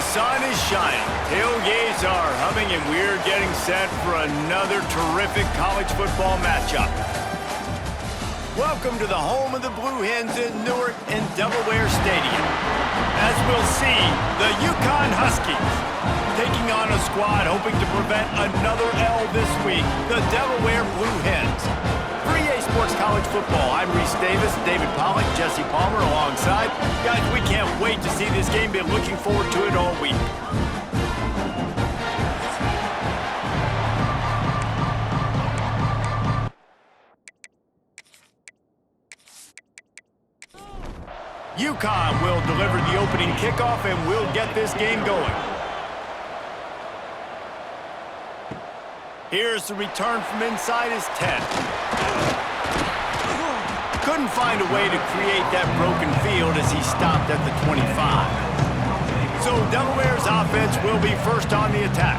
sun is shining, tailgates are humming, and we're getting set for another terrific college football matchup. Welcome to the home of the Blue Hens in Newark and Delaware Stadium. As we'll see, the UCONN Huskies taking on a squad hoping to prevent another L this week, the Delaware Blue Hens. For EA Sports College Football, I'm Reese Davis, David Pollack, Jesse Palmer alongside. Guys, we can't wait to see this game. Been looking forward to it all week. UCONN will deliver the opening kickoff, and we'll get this game going. Here's the return from inside his 10. Couldn't find a way to create that broken field as he stopped at the 25. So Delaware's offense will be first on the attack.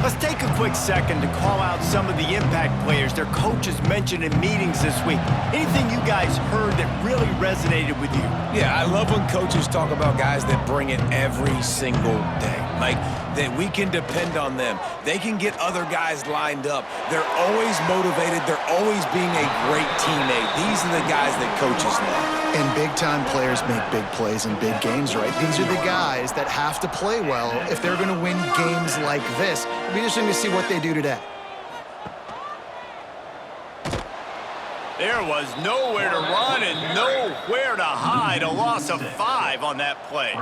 Let's take a quick second to call out some of the impact players their coaches mentioned in meetings this week. Anything you guys heard that really resonated with you? Yeah, I love when coaches talk about guys that bring it every single day. Like, that we can depend on them. They can get other guys lined up. They're always motivated. They're always being a great teammate. These are the guys that coaches love. And big-time players make big plays in big games, right? These are the guys that have to play well if they're going to win games like this. It'll be interesting to see what they do today. There was nowhere to run and nowhere to hide. A loss of 5 on that play.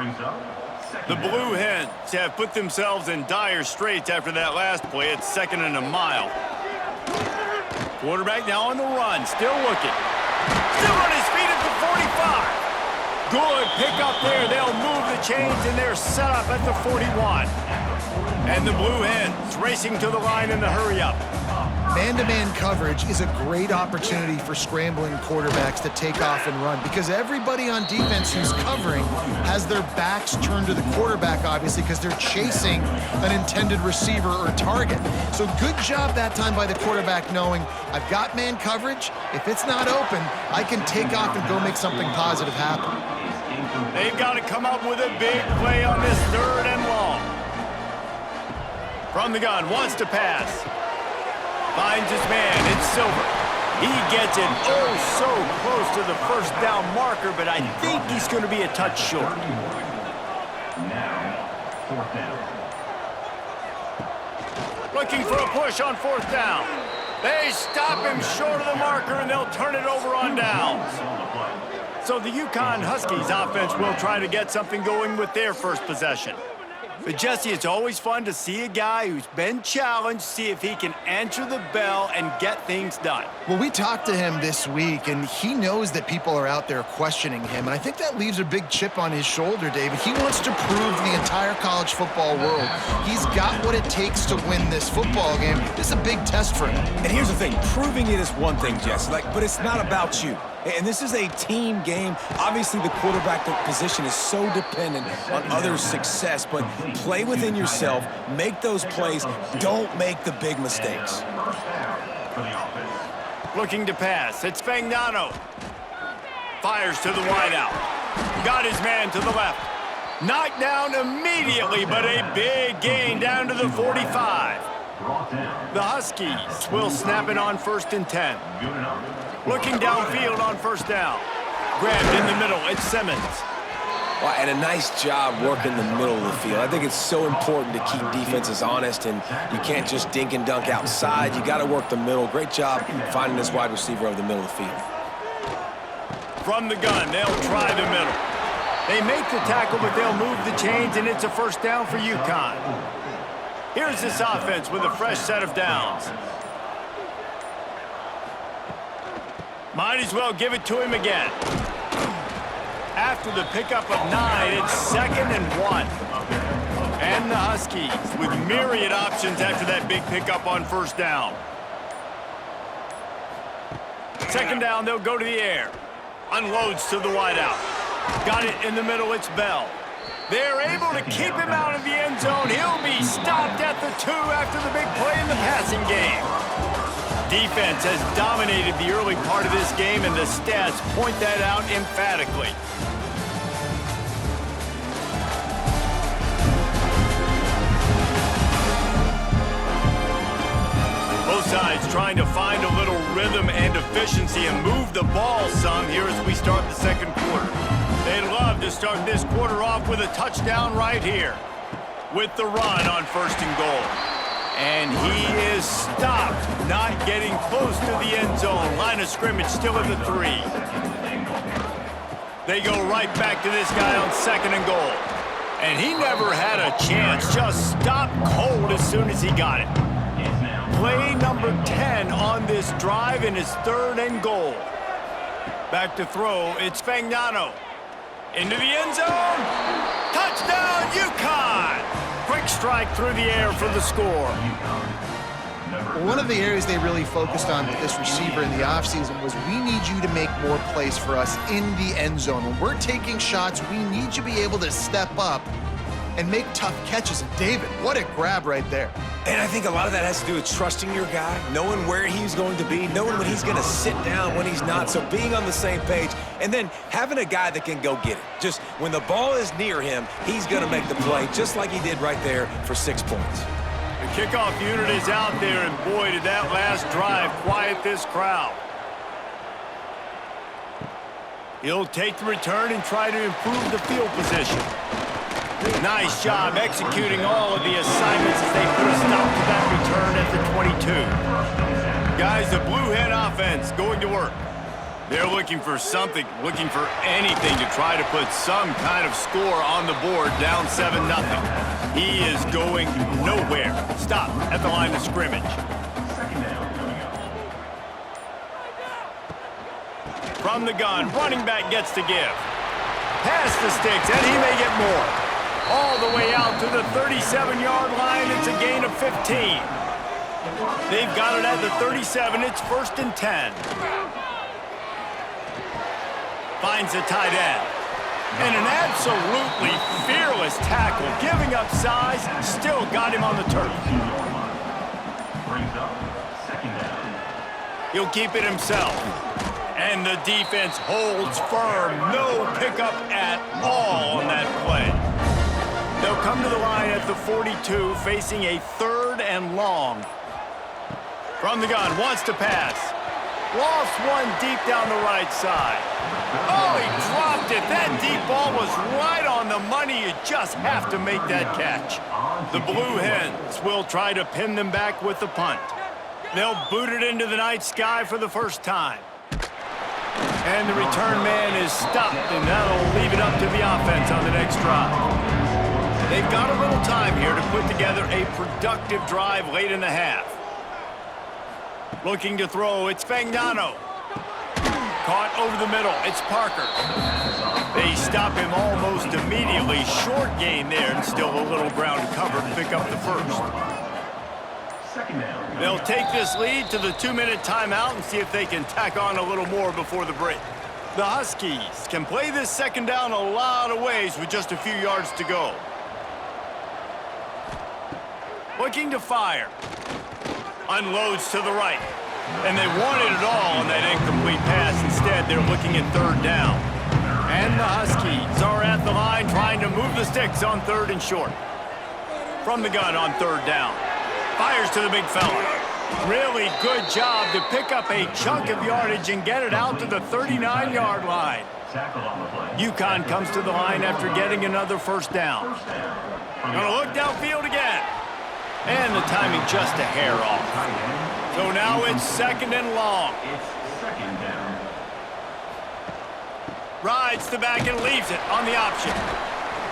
The Blue Hens have put themselves in dire straits after that last play. It's 2nd and a mile. Quarterback now on the run, still looking. Still on his feet at the 45. Good pick up there. They'll move the chains, and they're set up at the 41. And the Blue Hens racing to the line in the hurry-up. Man-to-man coverage is a great opportunity for scrambling quarterbacks to take off and run because everybody on defense who's covering has their backs turned to the quarterback, obviously, because they're chasing an intended receiver or target. So good job that time by the quarterback knowing I've got man coverage. If it's not open, I can take off and go make something positive happen. They've got to come up with a big play on this 3rd and long. From the gun, wants to pass. Finds his man, it's Silver. He gets it so close to the first down marker, but I think he's going to be a touch short. Now, 4th down. Looking for a push on 4th down. They stop him short of the marker, and they'll turn it over on downs. So the UCONN Huskies offense will try to get something going with their first possession. But, Jesse, it's always fun to see a guy who's been challenged, see if he can answer the bell and get things done. Well, we talked to him this week, and he knows that people are out there questioning him, and I think that leaves a big chip on his shoulder, David. He wants to prove to the entire college football world he's got what it takes to win this football game. This is a big test for him. And here's the thing, proving it is one thing, Jesse, but it's not about you. And this is a team game. Obviously, the quarterback position is so dependent on others' success, but play within yourself, make those plays, don't make the big mistakes. Looking to pass, it's Fagnano. Fires to the wideout. Got his man to the left. Knocked down immediately, but a big gain down to the 45. The Huskies will snap it on 1st and 10. Looking downfield on 1st down. Grabbed in the middle, it's Simmons. Well, and a nice job working the middle of the field. I think it's so important to keep defenses honest, and you can't just dink and dunk outside. You got to work the middle. Great job finding this wide receiver over the middle of the field. From the gun, they'll try the middle. They make the tackle, but they'll move the chains, and it's a 1st down for UCONN. Here's this offense with a fresh set of downs. Might as well give it to him again. After the pickup of 9, it's 2nd and 1. And the Huskies with myriad options after that big pickup on 1st down. 2nd down, they'll go to the air. Unloads to the wideout. Got it in the middle, it's Bell. They're able to keep him out of the end zone. He'll be stopped at the 2 after the big play in the passing game. Defense has dominated the early part of this game, and the stats point that out emphatically. trying to find a little rhythm and efficiency and move the ball some here as we start the second quarter. They'd love to start this quarter off with a touchdown right here with the run on 1st and goal. And he is stopped, not getting close to the end zone. Line of scrimmage still at the 3. They go right back to this guy on 2nd and goal. And he never had a chance, just stopped cold as soon as he got it. Play number 10 on this drive in his 3rd and goal. Back to throw, it's Fagnano. Into the end zone. Touchdown, UConn! Quick strike through the air for the score. One of the areas they really focused on with this receiver in the offseason was we need you to make more plays for us in the end zone. When we're taking shots, we need you to be able to step up and make tough catches. And David, what a grab right there. And I think a lot of that has to do with trusting your guy, knowing where he's going to be, knowing when he's going to sit down, when he's not, so being on the same page, and then having a guy that can go get it. Just when the ball is near him, he's going to make the play, just like he did right there for 6 points. The kickoff unit is out there, and boy, did that last drive quiet this crowd. He'll take the return and try to improve the field position. Nice job executing all of the assignments as they put a stop to that return at the 22. Guys, the Blue Hen offense going to work. They're looking for something, looking for anything to try to put some kind of score on the board, down 7-0. He is going nowhere. Stop at the line of scrimmage. From the gun, running back gets to give. Pass the sticks, and he may get more. All the way out to the 37-yard line. It's a gain of 15. They've got it at the 37. It's 1st and 10. Finds a tight end. And an absolutely fearless tackle, giving up size, still got him on the turf. He'll keep it himself. And the defense holds firm. No pickup at all on that play. They'll come to the line at the 42, facing a 3rd and long. From the gun, wants to pass. Lost one deep down the right side. Oh, he dropped it. That deep ball was right on the money. You just have to make that catch. The Blue Hens will try to pin them back with the punt. They'll boot it into the night sky for the first time. And the return man is stopped, and that'll leave it up to the offense on the next drive. They've got a little time here to put together a productive drive late in the half. Looking to throw, it's Fagnano. Caught over the middle, it's Parker. They stop him almost immediately. Short gain there, and still a little ground cover to pick up the first. They'll take this lead to the 2-minute timeout and see if they can tack on a little more before the break. The Huskies can play this second down a lot of ways with just a few yards to go. Looking to fire. Unloads to the right. And they wanted it all on that incomplete pass. Instead, they're looking at 3rd down. And the Huskies are at the line trying to move the sticks on 3rd and short. From the gun on 3rd down. Fires to the big fella. Really good job to pick up a chunk of yardage and get it out to the 39-yard line. UConn comes to the line after getting another 1st down. Gonna look downfield again. And the timing just a hair off. So now it's 2nd and long. Rides the back and leaves it on the option.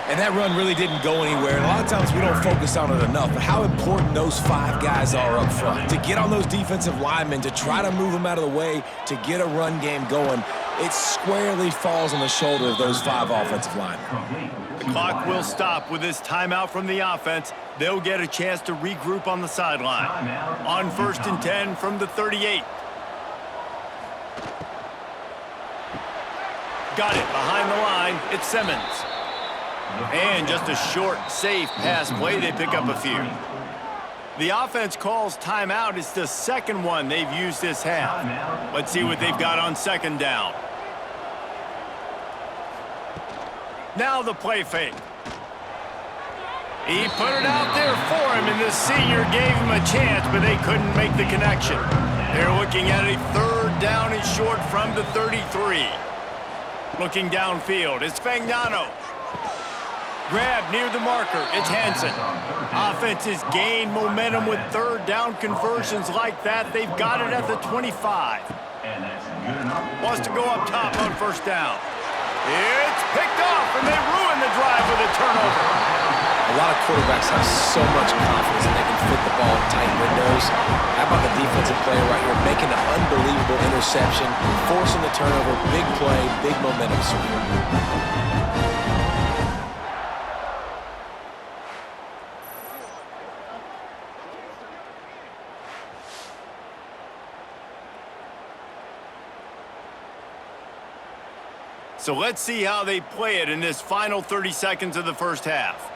And that run really didn't go anywhere. And a lot of times we don't focus on it enough, but how important those 5 guys are up front. To get on those defensive linemen, to try to move them out of the way, to get a run game going, it squarely falls on the shoulder of those 5 offensive linemen. The clock will stop with this timeout from the offense. They'll get a chance to regroup on the sideline. On 1st and 10 from the 38. Got it behind the line. It's Simmons. And just a short, safe pass play. They pick up a few. The offense calls timeout. It's the 2nd one they've used this half. Let's see what they've got on 2nd down. Now the play fake. He put it out there for him, and the senior gave him a chance, but they couldn't make the connection. They're looking at a third down and short from the 33. Looking downfield, it's Fagnano. Grab near the marker, it's Hansen. Offenses gain momentum with third down conversions like that. They've got it at the 25. Wants to go up top on first down. It's picked off, and they ruin the drive with a turnover. A lot of quarterbacks have so much confidence that they can fit the ball in tight windows. How about the defensive player right here making an unbelievable interception, forcing the turnover, big play, big momentum swing. So let's see how they play it in this final 30 seconds of the first half.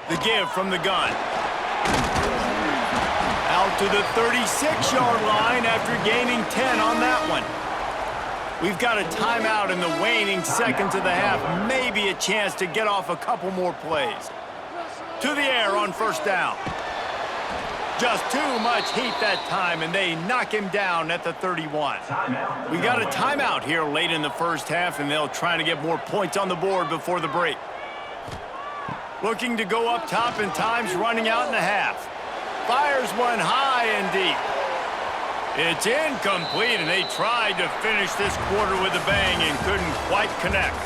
The give from the gun. Out to the 36-yard line after gaining 10 on that one. We've got a timeout in the waning seconds of the half. Maybe a chance to get off a couple more plays. To the air on first down. Just too much heat that time, and they knock him down at the 31. We got a timeout here late in the first half, and they'll try to get more points on the board before the break. Looking to go up top, and time's running out in the half. Fires one high and deep. It's incomplete, and they tried to finish this quarter with a bang and couldn't quite connect.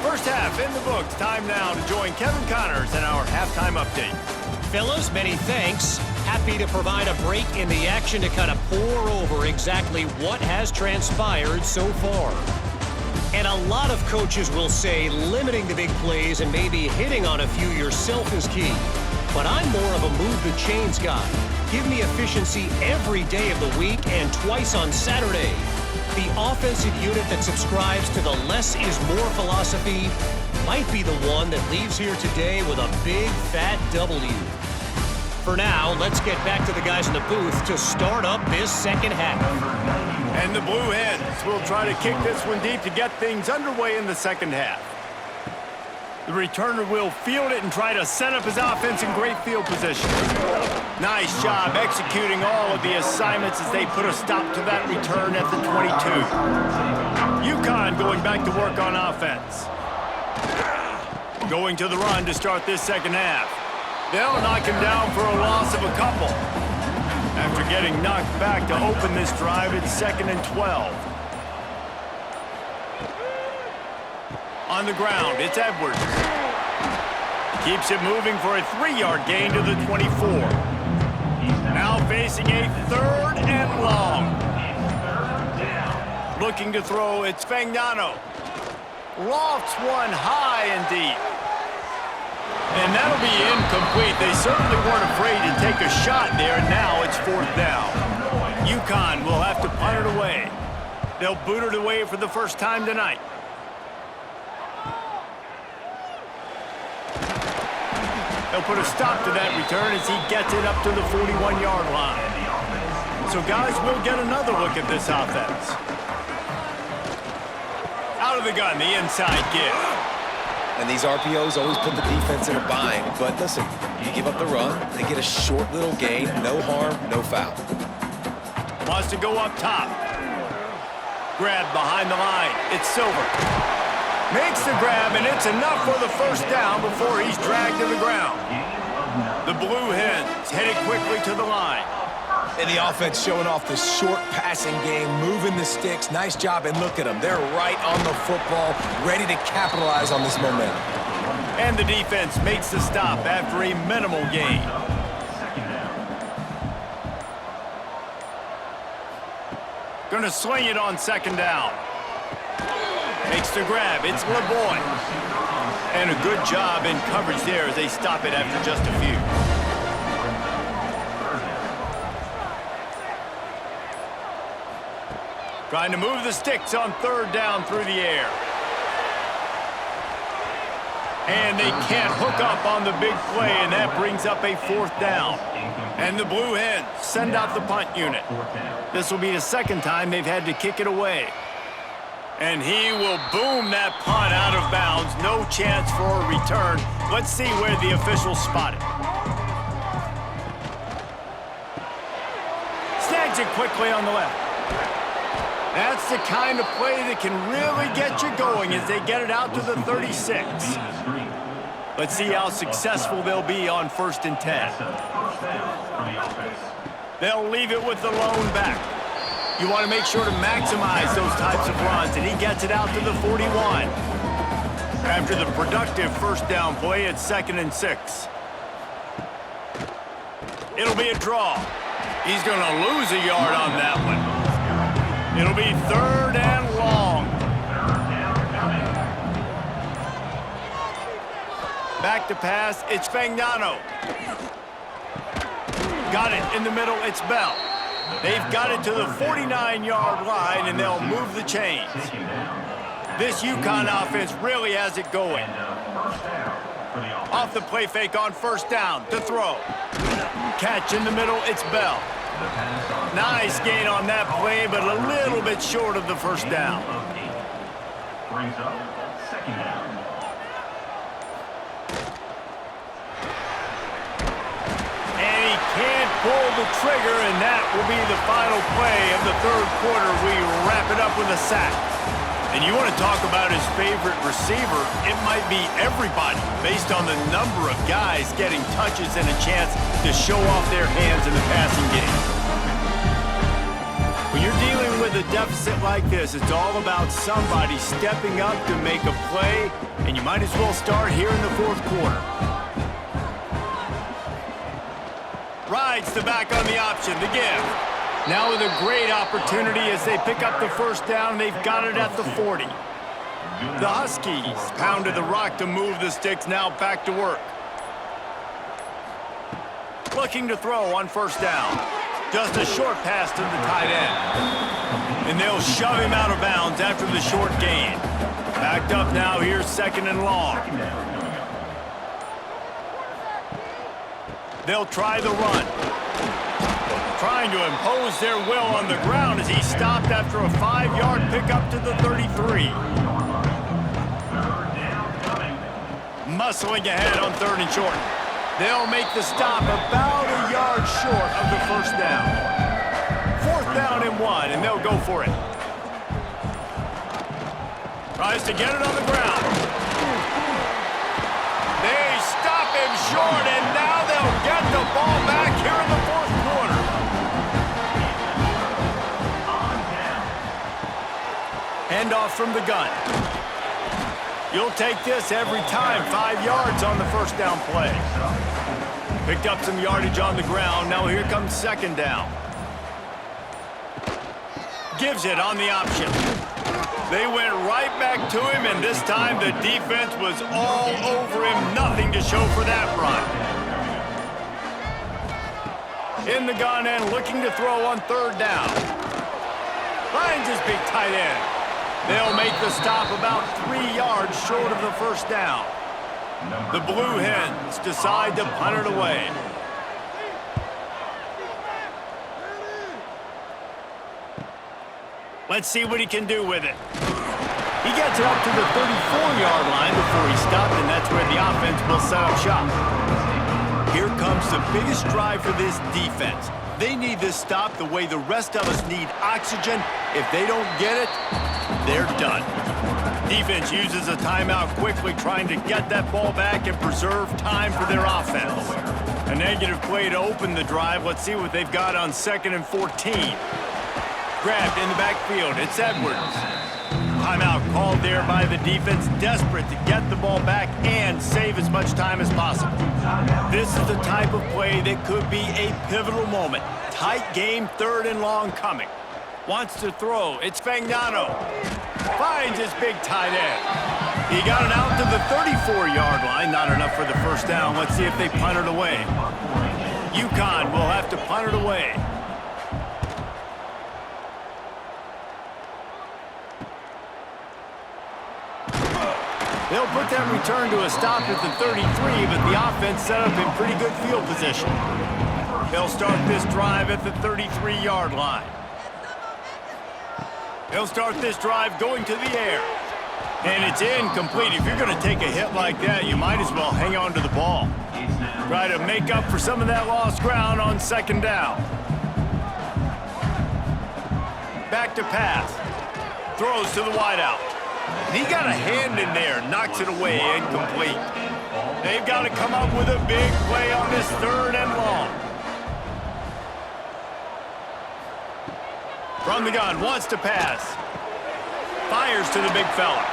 First half in the books. Time now to join Kevin Connors in our halftime update. Fellas, many thanks. Happy to provide a break in the action to kind of pour over exactly what has transpired so far. And a lot of coaches will say limiting the big plays and maybe hitting on a few yourself is key. But I'm more of a move the chains guy. Give me efficiency every day of the week and twice on Saturday. The offensive unit that subscribes to the less is more philosophy might be the one that leaves here today with a big fat W. For now, let's get back to the guys in the booth to start up this second half. And the Blue Hens will try to kick this one deep to get things underway in the second half. The returner will field it and try to set up his offense in great field position. Nice job executing all of the assignments as they put a stop to that return at the 22. UConn going back to work on offense. Going to the run to start this second half. They'll knock him down for a loss of a couple. After getting knocked back to open this drive, it's 2nd and 12. On the ground, it's Edwards. Keeps it moving for a 3-yard gain to the 24. Now facing a 3rd and long. Looking to throw, it's Fagnano. Lofts one high and deep. And that'll be incomplete. They certainly weren't afraid to take a shot there, and now it's 4th down. UConn will have to punt it away. They'll boot it away for the first time tonight. They'll put a stop to that return as he gets it up to the 41-yard line. So guys, we'll get another look at this offense. Out of the gun, the inside give. And these RPOs always put the defense in a bind. But listen, you give up the run, they get a short little gain, no harm, no foul. Wants to go up top. Grab behind the line. It's Silver. Makes the grab, and it's enough for the first down before he's dragged to the ground. The Blue Hens headed quickly to the line. And the offense showing off the short passing game, moving the sticks. Nice job, and look at them. They're right on the football, ready to capitalize on this momentum. And the defense makes the stop after a minimal gain. Gonna sling it on 2nd down. Makes the grab, it's LeBoy. And a good job in coverage there as they stop it after just a few. Trying to move the sticks on 3rd down through the air. And they can't hook up on the big play, and that brings up a 4th down. And the Blue Hens send out the punt unit. This will be the 2nd time they've had to kick it away. And he will boom that punt out of bounds. No chance for a return. Let's see where the officials spot it. Reads it quickly on the left. That's the kind of play that can really get you going as they get it out to the 36. Let's see how successful they'll be on 1st and 10. They'll leave it with the lone back. You want to make sure to maximize those types of runs, and he gets it out to the 41. After the productive 1st down play, it's 2nd and 6. It'll be a draw. He's going to lose a yard on that one. It'll be 3rd and long. Back to pass, it's Fagnano. Got it in the middle, it's Bell. They've got it to the 49-yard line, and they'll move the chains. This UConn offense really has it going. Off the play fake on 1st down, to throw. Catch in the middle, it's Bell. Nice gain on that play, but a little bit short of the 1st down. Brings up 2nd down. And he can't pull the trigger, and that will be the final play of the 3rd quarter. We wrap it up with a sack. And you want to talk about his favorite receiver, it might be everybody based on the number of guys getting touches and a chance to show off their hands in the passing game. When you're dealing with a deficit like this, it's all about somebody stepping up to make a play, and you might as well start here in the 4th quarter. Rides the back on the option to give. Now with a great opportunity as they pick up the 1st down, they've got it at the 40. The Huskies pounded the rock to move the sticks, now back to work. Looking to throw on 1st down. Just a short pass to the tight end. And they'll shove him out of bounds after the short gain. Backed up now, here's 2nd and long. They'll try the run. Trying to impose their will on the ground as he stopped after a 5-yard pickup to the 33. Muscling ahead on 3rd and short. They'll make the stop about a yard short of the 1st down. 4th down and 1, and they'll go for it. Tries to get it on the ground. They stop him short, and now they'll get the ball back here in the 4th quarter. Handoff from the gun. You'll take this every time. 5 yards on the 1st down play. Picked up some yardage on the ground. Now here comes 2nd down. Gives it on the option. They went right back to him, and this time the defense was all over him. Nothing to show for that run. In the gun and looking to throw on 3rd down. Finds his big tight end. They'll make the stop about 3 yards short of the 1st down. The Blue Hens decide to punt it away. Let's see what he can do with it. He gets it up to the 34-yard line before he stopped, and that's where the offense will set up shop. Here comes the biggest drive for this defense. They need this stop the way the rest of us need oxygen. If they don't get it, they're done. Defense uses a timeout quickly, trying to get that ball back and preserve time for their offense. A negative play to open the drive. Let's see what they've got on 2nd and 14. Grabbed in the backfield. It's Edwards. Timeout called there by the defense, desperate to get the ball back and save as much time as possible. This is the type of play that could be a pivotal moment. Tight game, 3rd and long coming. Wants to throw. It's Fagnano. Finds his big tight end. He got it out to the 34-yard line. Not enough for the 1st down. Let's see if they punt it away. UConn will have to punt it away. They'll put that return to a stop at the 33, but the offense set up in pretty good field position. They'll start this drive at the 33-yard line. They'll start this drive going to the air. And it's incomplete. If you're going to take a hit like that, you might as well hang on to the ball. Try to make up for some of that lost ground on 2nd down. back to pass. Throws to the wideout. He got a hand in there, knocks it away, incomplete. They've got to come up with a big play on this 3rd and long. From the gun, wants to pass. Fires to the big fella.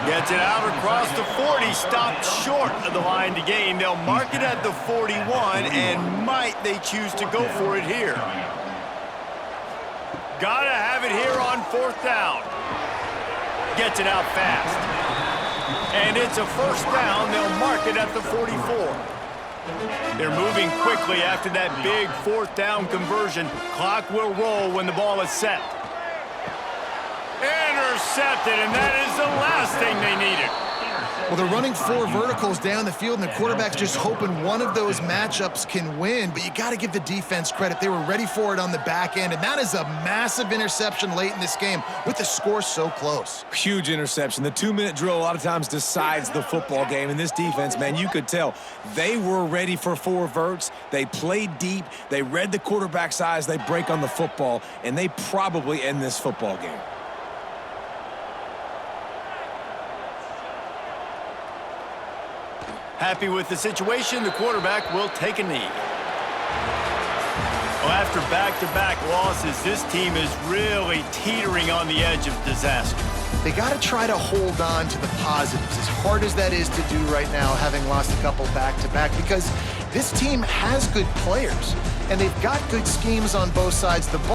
Gets it out across the 40, stopped short of the line to gain. They'll mark it at the 41, and might they choose to go for it here. Gotta have it here on 4th down. Gets it out fast. And it's a 1st down. They'll mark it at the 44. They're moving quickly after that big 4th down conversion. Clock will roll when the ball is set. Intercepted, and that is the last thing they needed. Well, they're running 4 verticals down the field, and the quarterback's just hoping one of those matchups can win, but you got to give the defense credit. They were ready for it on the back end, and that is a massive interception late in this game with the score so close. Huge interception. The 2-minute drill a lot of times decides the football game, and this defense, man, you could tell they were ready for 4 verts. They played deep. They read the quarterback's eyes. They break on the football, and they probably end this football game. Happy with the situation, the quarterback will take a knee. Well, after back-to-back losses, this team is really teetering on the edge of disaster. They got to try to hold on to the positives, as hard as that is to do right now, having lost a couple back-to-back, because this team has good players, and they've got good schemes on both sides of the ball.